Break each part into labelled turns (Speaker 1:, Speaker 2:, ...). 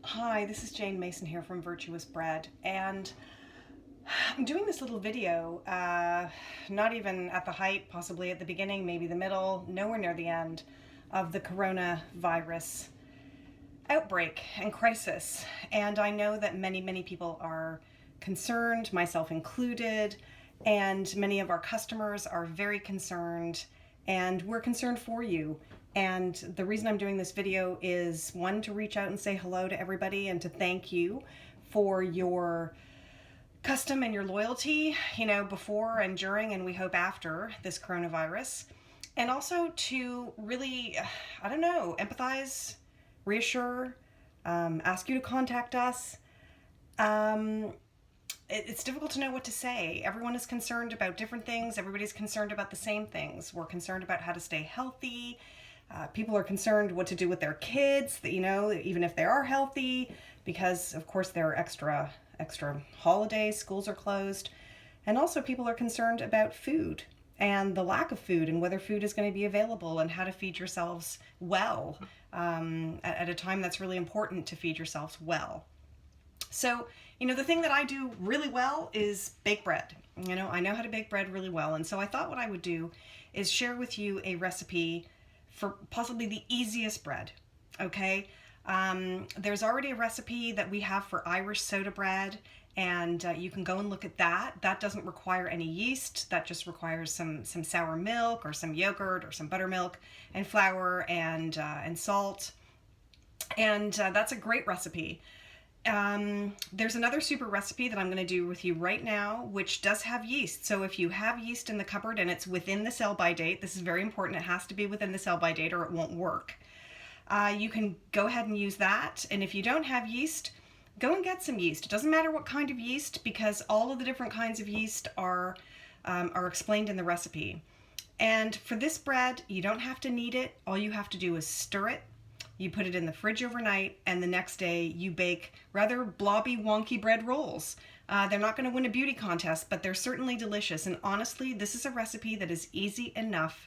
Speaker 1: Hi, this is Jane Mason here from Virtuous Bread, and I'm doing this little video, not even at the height, possibly at the beginning, maybe the middle, nowhere near the end of the coronavirus outbreak and crisis. And I know that many people are concerned, myself included, and many of our customers are very concerned, and we're concerned for you. And the reason I'm doing this video is, one, to reach out and say hello to everybody and to thank you for your custom and your loyalty, before and during, and we hope after this coronavirus. And also to really, empathize, reassure, ask you to contact us. It's difficult to know what to say. Everyone is concerned about different things. Everybody's concerned about the same things. We're concerned about how to stay healthy. People are concerned what to do with their kids, even if they are healthy, because of course there are extra holidays, schools are closed. And also people are concerned about food and the lack of food and whether food is going to be available and how to feed yourselves well at a time that's really important to feed yourselves well. So, the thing that I do really well is bake bread. I know how to bake bread really well. And so I thought what I would do is share with you a recipe for possibly the easiest bread, okay? There's already a recipe that we have for Irish soda bread, and you can go and look at that. That doesn't require any yeast. That just requires some sour milk or some yogurt or some buttermilk and flour and salt. And that's a great recipe. There's another super recipe that I'm going to do with you right now, which does have yeast. So if you have yeast in the cupboard and it's within the sell-by date, this is very important. It has to be within the sell-by date or it won't work. You can go ahead and use that. And if you don't have yeast, go and get some yeast. It doesn't matter what kind of yeast, because all of the different kinds of yeast are explained in the recipe. And for this bread, you don't have to knead it. All you have to do is stir it. You put it in the fridge overnight, and the next day you bake rather blobby, wonky bread rolls. They're not going to win a beauty contest, but they're certainly delicious. And honestly, this is a recipe that is easy enough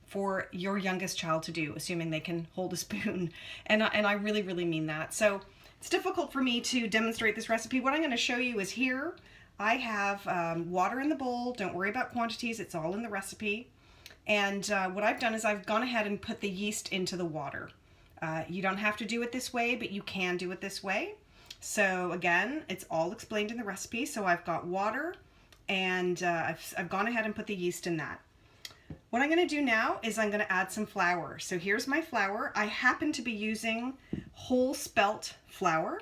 Speaker 1: for your youngest child to do, assuming they can hold a spoon. And I really mean that. So it's difficult for me to demonstrate this recipe. What I'm going to show you is here. I have water in the bowl. Don't worry about quantities. It's all in the recipe. And what I've done is I've gone ahead and put the yeast into the water. You don't have to do it this way, but you can do it this way. So again, it's all explained in the recipe. So I've got water, and I've gone ahead and put the yeast in that. What I'm going to do now is I'm going to add some flour. So here's my flour. I happen to be using whole spelt flour,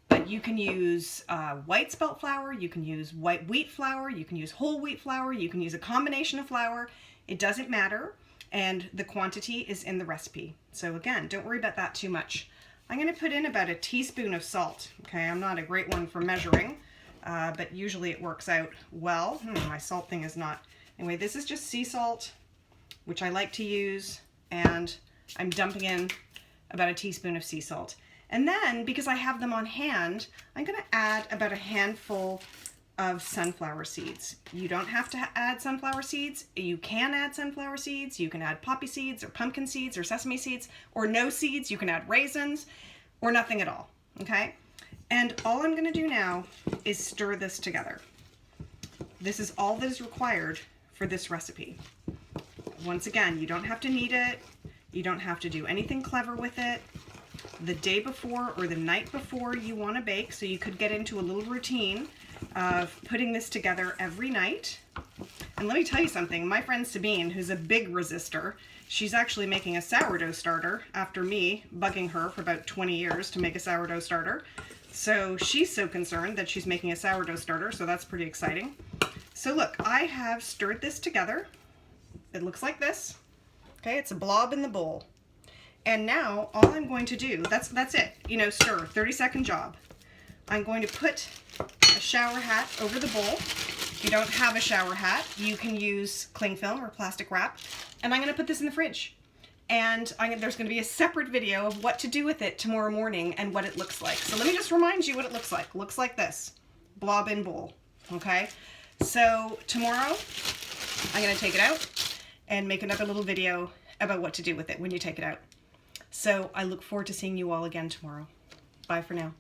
Speaker 1: but you can use white spelt flour, you can use white wheat flour, you can use whole wheat flour, you can use a combination of flour. It doesn't matter. And the quantity is in the recipe. So again, don't worry about that too much. I'm going to put in about a teaspoon of salt. Okay, I'm not a great one for measuring, but usually it works out well. My salt thing is not. Anyway, this is just sea salt, which I like to use, and I'm dumping in about a teaspoon of sea salt. And then, because I have them on hand, I'm going to add about a handful of sunflower seeds. You don't have to add sunflower seeds. You can add sunflower seeds. You can add poppy seeds or pumpkin seeds or sesame seeds, or no seeds. You can add raisins or nothing at all, okay? And all I'm gonna do now is stir this together. This is all that is required for this recipe. Once again, you don't have to knead it. You don't have to do anything clever with it. The day before or the night before you wanna bake, so you could get into a little routine of putting this together every night. And let me tell you something, my friend Sabine, who's a big resistor, she's actually making a sourdough starter after me bugging her for about 20 years to make a sourdough starter. So she's so concerned that she's making a sourdough starter, so that's pretty exciting. So look, I have stirred this together. It looks like this. Okay, it's a blob in the bowl. And now all I'm going to do, that's it, stir, 30-second job. I'm going to put a shower hat over the bowl. If you don't have a shower hat, you can use cling film or plastic wrap. And I'm going to put this in the fridge. And there's going to be a separate video of what to do with it tomorrow morning and what it looks like. So let me just remind you what it looks like. It looks like this, blob in bowl, okay? So tomorrow, I'm going to take it out and make another little video about what to do with it when you take it out. So I look forward to seeing you all again tomorrow. Bye for now.